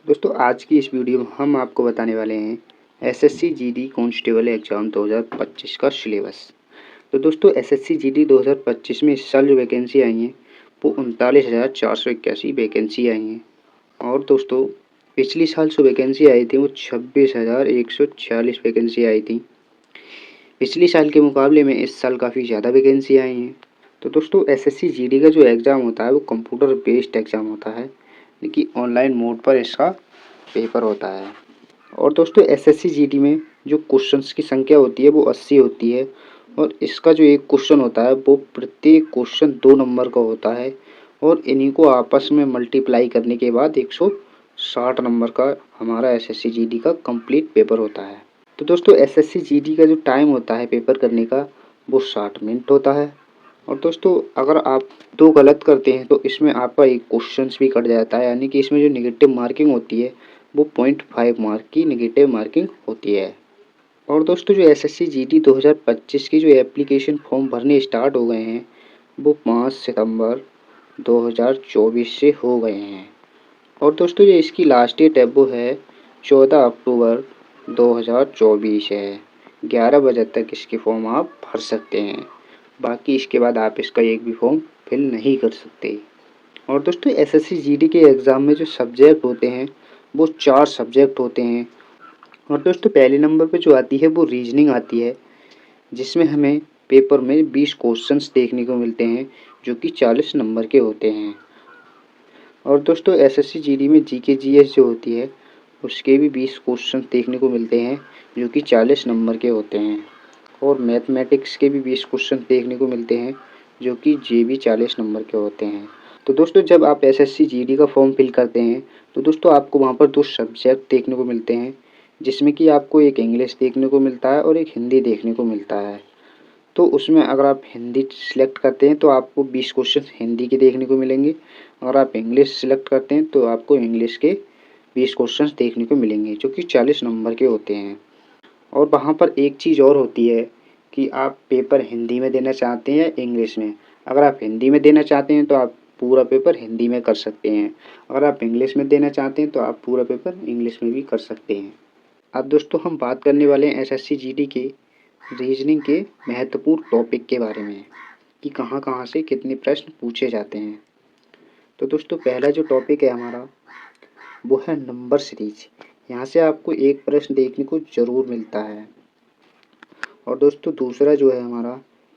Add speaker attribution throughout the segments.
Speaker 1: दोस्तों आज की इस वीडियो में हम आपको बताने वाले हैं एसएससी जीडी कांस्टेबल एग्ज़ाम 2025 का सिलेबस। तो दोस्तों एसएससी जीडी 2025 में इस साल जो वैकेंसी आई हैं वो 39,481 वैकेंसी आई हैं। और दोस्तों पिछली साल जो वैकेंसी आई थी वो 26,146 वैकेंसी आई थी। पिछली साल के मुकाबले में इस साल काफ़ी ज़्यादा वैकेंसी आई हैं। तो दोस्तों एसएससी जीडी का जो एग्ज़ाम होता है वो कंप्यूटर बेस्ड एग्ज़ाम होता है, यानी कि ऑनलाइन मोड पर इसका पेपर होता है। और दोस्तों एसएससी जीडी में जो क्वेश्चंस की संख्या होती है वो 80 होती है। और इसका जो एक क्वेश्चन होता है वो प्रत्येक क्वेश्चन 2 नंबर का होता है और इन्हीं को आपस में मल्टीप्लाई करने के बाद 160 नंबर का हमारा एसएससी जीडी का कंप्लीट पेपर होता है। तो दोस्तों एसएससी जीडी का जो टाइम होता है पेपर करने का वो 60 मिनट होता है। और दोस्तों अगर आप 2 गलत करते हैं तो इसमें आपका एक क्वेश्चन भी कट जाता है, यानी कि इसमें जो नेगेटिव मार्किंग होती है वो 0.5 मार्क की नेगेटिव मार्किंग होती है। और दोस्तों जो एसएससी जीडी 2025 की जो एप्लीकेशन फॉर्म भरने स्टार्ट हो गए हैं वो 5 सितंबर 2024 से हो गए हैं। और दोस्तों जो इसकी लास्ट डेट है वो है 14 अक्टूबर 2024 है। 11 बजे तक इसके फॉर्म आप भर सकते हैं। बाकी इसके बाद आप इसका एक भी फॉर्म फिल नहीं कर सकते। और दोस्तों एसएससी जीडी के एग्ज़ाम में जो सब्जेक्ट होते हैं वो 4 सब्जेक्ट होते हैं। और दोस्तों पहले नंबर पे जो आती है वो रीजनिंग आती है, जिसमें हमें पेपर में 20 क्वेश्चंस देखने को मिलते हैं जो कि 40 नंबर के होते हैं। और दोस्तों एसएससी जीडी में जीके जीएस जो होती है उसके भी 20 क्वेश्चन देखने को मिलते हैं जो कि 40 नंबर के होते हैं। और मैथमेटिक्स के भी 20 क्वेश्चन देखने को मिलते हैं जो कि ये भी 40 नंबर के होते हैं। तो दोस्तों जब आप एसएससी जीडी का फॉर्म फिल करते हैं तो दोस्तों आपको वहाँ पर 2 सब्जेक्ट देखने को मिलते हैं, जिसमें कि आपको एक इंग्लिश देखने को मिलता है और एक हिंदी देखने को मिलता है। तो उसमें अगर आप हिंदी सिलेक्ट करते हैं तो आपको 20 क्वेश्चन हिंदी के देखने को मिलेंगे। अगर आप इंग्लिश सिलेक्ट करते हैं तो आपको इंग्लिश के 20 क्वेश्चन देखने को मिलेंगे जो कि 40 नंबर के होते हैं। और वहाँ पर एक चीज़ और होती है कि आप पेपर हिंदी में देना चाहते हैं या इंग्लिश में। अगर आप हिंदी में देना चाहते हैं तो आप पूरा पेपर हिंदी में कर सकते हैं। अगर आप इंग्लिश में देना चाहते हैं तो आप पूरा पेपर इंग्लिश में भी कर सकते हैं। अब दोस्तों हम बात करने वाले हैं एसएससी जीडी के रीजनिंग के महत्वपूर्ण टॉपिक के बारे में कि कहाँ कहाँ से कितने प्रश्न पूछे जाते हैं। तो दोस्तों पहला जो टॉपिक है हमारा वो है नंबर सीरीज। यहाँ से आपको एक प्रश्न देखने को ज़रूर मिलता है। और दोस्तों दूसरा जो है हमारा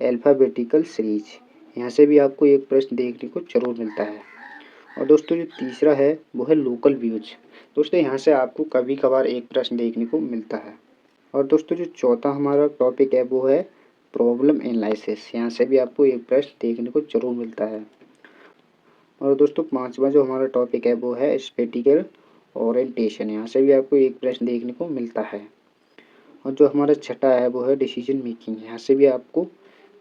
Speaker 1: अल्फ़ाबेटिकल सीरीज, यहाँ से भी आपको एक प्रश्न देखने को ज़रूर मिलता है। और दोस्तों जो तीसरा है वो है लोकल व्यूज। दोस्तों यहाँ से आपको कभी कभार एक प्रश्न देखने को मिलता है। और दोस्तों जो चौथा हमारा टॉपिक है वो है प्रॉब्लम एनालिसिस। यहाँ से भी आपको एक प्रश्न देखने को ज़रूर मिलता है। और दोस्तों पांचवा जो हमारा टॉपिक है वो है स्पेटिकल ओरिएंटेशन। यहाँ से भी आपको एक प्रश्न देखने को मिलता है। और जो हमारा छठा है वो है डिसीजन मेकिंग। यहाँ से भी आपको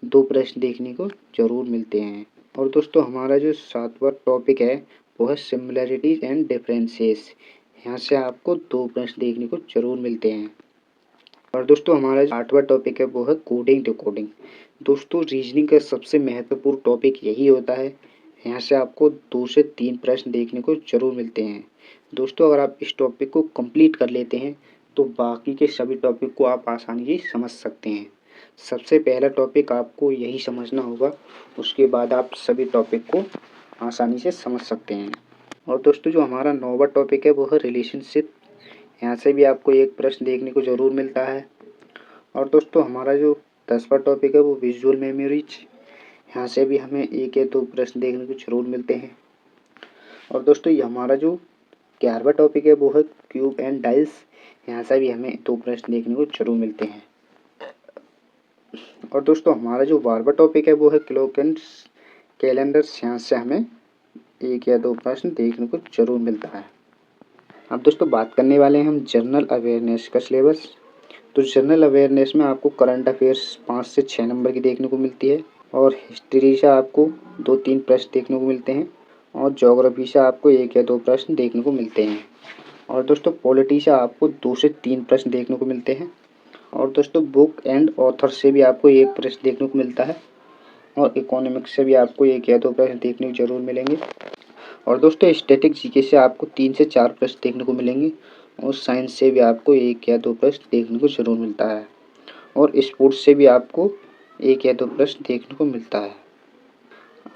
Speaker 1: 2 प्रश्न देखने को ज़रूर मिलते हैं। और दोस्तों हमारा जो सातवां टॉपिक है वो है सिमिलैरिटीज एंड डिफरेंसेस। यहाँ से आपको 2 प्रश्न देखने को ज़रूर मिलते हैं। और दोस्तों हमारा जो आठवां टॉपिक है वो है कोडिंग डिकोडिंग। दोस्तों रीजनिंग का सबसे महत्वपूर्ण टॉपिक यही होता है। यहाँ से आपको 2 से 3 प्रश्न देखने को ज़रूर मिलते हैं। दोस्तों अगर आप इस टॉपिक को कंप्लीट कर लेते हैं तो बाकी के सभी टॉपिक को आप आसानी से समझ सकते हैं। सबसे पहला टॉपिक आपको यही समझना होगा, उसके बाद आप सभी टॉपिक को आसानी से समझ सकते हैं। और दोस्तों जो हमारा 9वां टॉपिक है वो है रिलेशनशिप। यहाँ से भी आपको एक प्रश्न देखने को ज़रूर मिलता है। और दोस्तों हमारा जो 10वां टॉपिक है वो विजुअल मेमोरीज। यहाँ से भी हमें 1 या 2 प्रश्न देखने को ज़रूर मिलते हैं। और दोस्तों ये हमारा जो 11वां टॉपिक है वो है क्यूब एंड डाइस। यहाँ से भी हमें 2 प्रश्न देखने को ज़रूर मिलते हैं। और दोस्तों हमारा जो 12वां टॉपिक है वो है क्लॉक एंड कैलेंडर्स। यहाँ से हमें 1 या 2 प्रश्न देखने को ज़रूर मिलता है। अब दोस्तों बात करने वाले हैं हम जनरल अवेयरनेस का सिलेबस। तो जनरल अवेयरनेस में आपको करंट अफेयर्स 5 से 6 नंबर की देखने को मिलती है। और हिस्ट्री से आपको 2-3 प्रश्न देखने को मिलते हैं। और ज्योग्राफी से आपको 1 या 2 प्रश्न देखने को मिलते हैं। और दोस्तों पॉलिटी से आपको 2 से 3 प्रश्न देखने को मिलते हैं। और दोस्तों बुक एंड ऑथर से भी आपको 1 प्रश्न देखने को मिलता है। और इकोनॉमिक्स से भी आपको 1 या 2 प्रश्न देखने को ज़रूर मिलेंगे। और दोस्तों स्टैटिक जीके से आपको 3 से 4 प्रश्न देखने को मिलेंगे और साइंस से भी आपको 1 या 2 प्रश्न देखने को ज़रूर मिलता है और स्पोर्ट्स से भी आपको 1 या 2 प्रश्न देखने को मिलता है।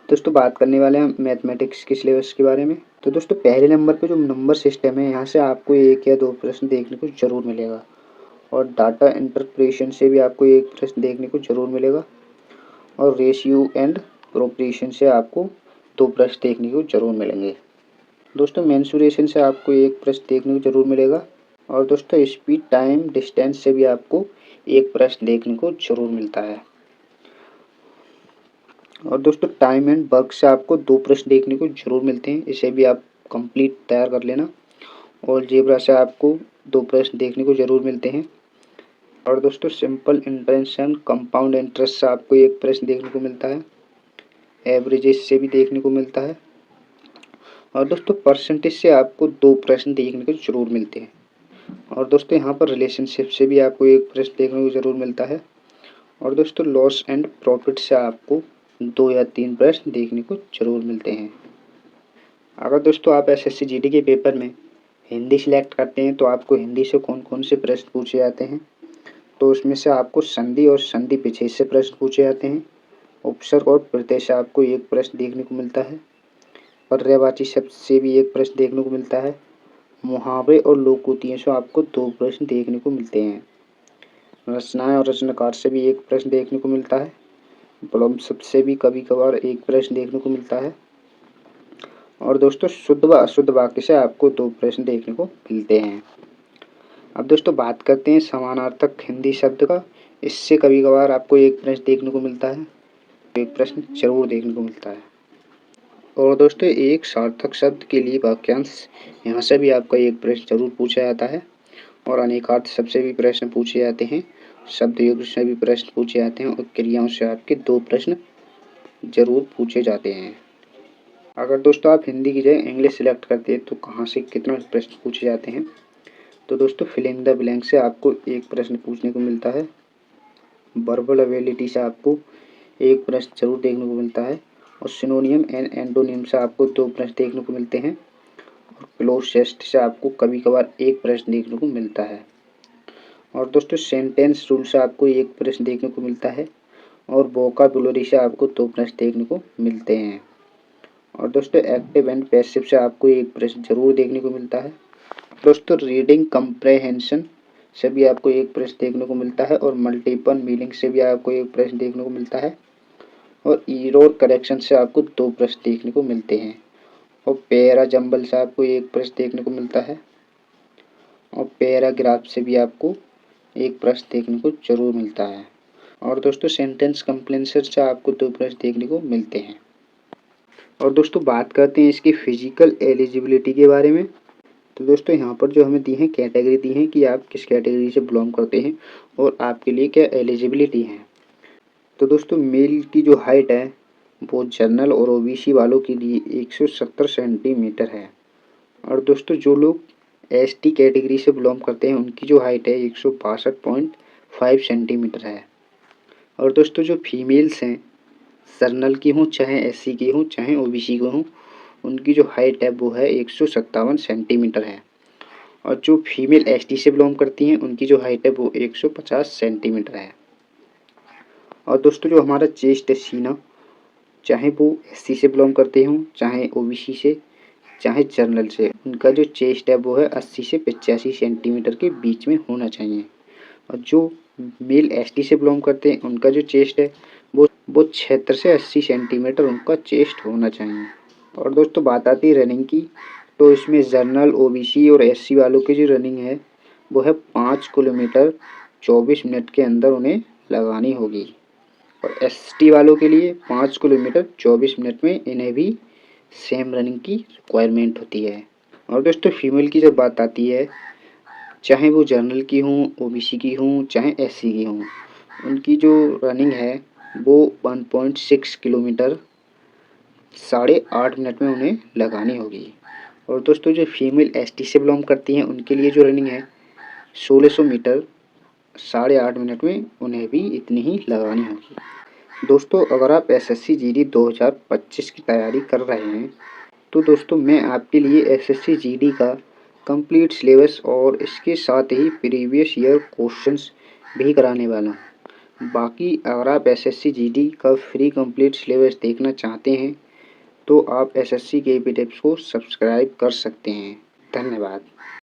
Speaker 1: दोस्तों बात करने वाले हैं मैथमेटिक्स के सिलेबस के बारे में। तो दोस्तों पहले नंबर पे जो नंबर सिस्टम है यहाँ से आपको 1 या 2 प्रश्न देखने को ज़रूर मिलेगा और डाटा इंटरप्रेशन से भी आपको 1 प्रश्न देखने को ज़रूर मिलेगा और रेशियो एंड प्रोपोर्शन से आपको 2 प्रश्न देखने को ज़रूर मिलेंगे। दोस्तों मेंसुरेशन से आपको 1 प्रश्न देखने को ज़रूर मिलेगा और दोस्तों स्पीड टाइम डिस्टेंस से भी आपको 1 प्रश्न देखने को ज़रूर मिलता है। और दोस्तों टाइम एंड वर्क से आपको 2 प्रश्न देखने को ज़रूर मिलते हैं, इसे भी आप कंप्लीट तैयार कर लेना। और जेब्रा से आपको 2 प्रश्न देखने को ज़रूर मिलते हैं। और दोस्तों simple interest and compound interest से आपको 1 प्रश्न देखने को मिलता है। एवरेजेस से भी देखने को मिलता है और दोस्तों परसेंटेज से आपको 2 प्रश्न देखने को ज़रूर मिलते हैं। और दोस्तों यहाँ पर रिलेशनशिप से भी आपको 1 प्रश्न देखने को ज़रूर मिलता है और दोस्तों लॉस एंड प्रॉफिट से आपको 2 या 3 प्रश्न देखने को ज़रूर मिलते हैं। अगर दोस्तों आप एसएससी जीडी के पेपर में हिंदी सिलेक्ट करते हैं तो आपको हिंदी से कौन कौन से प्रश्न पूछे जाते हैं, तो उसमें से आपको संधि और संधि विच्छेद से प्रश्न पूछे जाते हैं। उपसर्ग और प्रत्यय से आपको 1 प्रश्न देखने को मिलता है। पर्यायवाची शब्द से भी 1 प्रश्न देखने को मिलता है। मुहावरे और लोकोक्तियों से आपको 2 प्रश्न देखने को मिलते हैं। रचनाएं और रचनाकार से भी 1 प्रश्न देखने को मिलता है। विलोम शब्द से भी कभी कभार 1 प्रश्न देखने को मिलता है। और दोस्तों शुद्ध व अशुद्ध वाक्य से आपको 2 प्रश्न देखने को मिलते हैं। अब दोस्तों बात करते हैं समानार्थक हिंदी शब्द का। इससे कभी कभार आपको 1 प्रश्न देखने को मिलता है, 1 प्रश्न जरूर देखने को मिलता है। और दोस्तों एक सार्थक शब्द के लिए वाक्यांश, यहाँ से भी आपका 1 प्रश्न जरूर पूछा जाता है। और अनेकार्थ शब्द से भी प्रश्न पूछे जाते हैं, शब्द युग्म से भी प्रश्न पूछे जाते हैं और क्रियाओं से आपके 2 प्रश्न जरूर पूछे जाते हैं। अगर दोस्तों आप हिंदी की जगह इंग्लिश सिलेक्ट करते हैं तो कहाँ से कितना प्रश्न पूछे जाते हैं, तो दोस्तों फिल इन द ब्लैंक से आपको 1 प्रश्न पूछने को मिलता है। वर्बल एबिलिटी से आपको 1 प्रश्न जरूर देखने को मिलता है और सिनोनियम एंड एंटोनियम से आपको 2 प्रश्न देखने को मिलते हैं और क्लोजेस्ट से आपको कभी कभार 1 प्रश्न देखने को मिलता है। और दोस्तों सेंटेंस रूल से आपको 1 प्रश्न देखने को मिलता है और वोकाबुलरी से आपको 2 प्रश्न देखने को मिलते हैं। और दोस्तों एक्टिव एंड पैसिव से आपको 1 प्रश्न जरूर देखने को मिलता है। दोस्तों रीडिंग कंप्रेहेंशन से भी आपको 1 प्रश्न देखने को मिलता है और मल्टीपल मीनिंग से भी आपको 1 प्रश्न देखने को मिलता है और एरर करेक्शन से आपको 2 प्रश्न देखने को मिलते हैं और पैरा जंबल से आपको 1 प्रश्न देखने को मिलता है और पैराग्राफ से भी आपको 1 प्रश्न देखने को जरूर मिलता है। और दोस्तों सेंटेंस कंप्लेंसर से आपको 2 प्रश्न देखने को मिलते हैं। और दोस्तों बात करते हैं इसकी फिजिकल एलिजिबिलिटी के बारे में। तो दोस्तों यहाँ पर जो हमें दी है कैटेगरी दी है कि आप किस कैटेगरी से बिलोंग करते हैं और आपके लिए क्या एलिजिबिलिटी है। तो दोस्तों मेल की जो हाइट है वो जनरल और ओबीसी वालों के लिए 170 सेंटीमीटर है। और दोस्तों जो लोग एसटी कैटेगरी से बिलोंग करते हैं उनकी जो हाइट है 162.5 सेंटीमीटर है। और दोस्तों जो फीमेल्स हैं जनरल की हों चाहे एससी की हों चाहे ओबीसी की हों, उनकी जो हाइट है वो है 157 सेंटीमीटर है। और जो फीमेल एसटी से बिलोंग करती हैं उनकी जो हाइट है वो 150 सेंटीमीटर है। और दोस्तों जो हमारा चेस्ट है सीना, चाहे वो एससी से बिलोंग करते हों चाहे ओबीसी से चाहे जनरल से, उनका जो चेस्ट है वो है 80 से 85 सेंटीमीटर के बीच में होना चाहिए। और जो मेल एसटी से बिलोंग करते हैं उनका जो चेस्ट है वो 76 से 80 सेंटीमीटर उनका चेस्ट होना चाहिए। और दोस्तों बात आती है रनिंग की, तो इसमें जनरल ओबीसी और एससी वालों की जो रनिंग है वो है 5 किलोमीटर 24 मिनट के अंदर उन्हें लगानी होगी। और एसटी वालों के लिए 5 किलोमीटर 24 मिनट में इन्हें भी सेम रनिंग की रिक्वायरमेंट होती है। और दोस्तों फीमेल की जब बात आती है, चाहे वो जनरल की हों ओबीसी की हों चाहे एससी की हों, उनकी जो रनिंग है वो 1.6 किलोमीटर 8.5 मिनट में उन्हें लगानी होगी। और दोस्तों जो फीमेल एसटी से बिलोंग करती हैं उनके लिए जो रनिंग है 1600 मीटर 8.5 मिनट में उन्हें भी इतनी ही लगानी होगी। दोस्तों अगर आप एसएससी जीडी 2025 की तैयारी कर रहे हैं तो दोस्तों मैं आपके लिए एसएससी जीडी का कंप्लीट सिलेबस और इसके साथ ही प्रीवियस ईयर क्वेश्चंस भी कराने वाला हूँ। बाकी अगर आप एसएससी जीडी का फ्री कंप्लीट सिलेबस देखना चाहते हैं तो आप एसएससी के टिप्स को सब्सक्राइब कर सकते हैं। धन्यवाद।